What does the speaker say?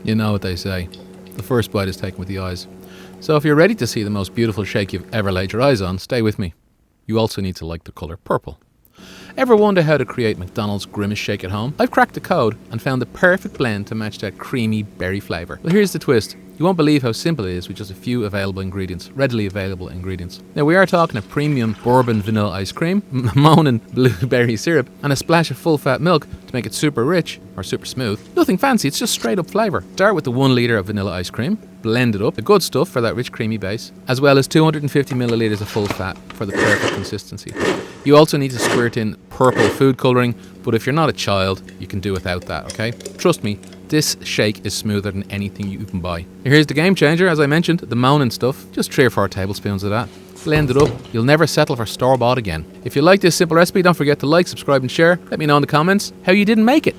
You know what they say, the first bite is taken with the eyes. So if you're ready to see the most beautiful shake you've ever laid your eyes on, stay with me. You also need to like the colour purple. Ever wonder how to create McDonald's Grimace Shake at home? I've cracked the code and found the perfect blend to match that creamy berry flavour. Well, here's the twist. You won't believe how simple it is with just a few readily available ingredients. Now we are talking a premium bourbon vanilla ice cream, Monin Blueberry Syrup, and a splash of full fat milk to make it super rich or super smooth. Nothing fancy, it's just straight up flavour. Start with the 1 litre of vanilla ice cream, blend it up, the good stuff for that rich creamy base, as well as 250 millilitres of full fat for the perfect consistency. You also need to squirt in purple food colouring, but if you're not a child, you can do without that, okay? Trust me, this shake is smoother than anything you can buy. Here's the game changer, as I mentioned, the Monin stuff. Just 3 or 4 tablespoons of that. Blend it up. You'll never settle for store-bought again. If you like this simple recipe, don't forget to like, subscribe and share. Let me know in the comments how you didn't make it.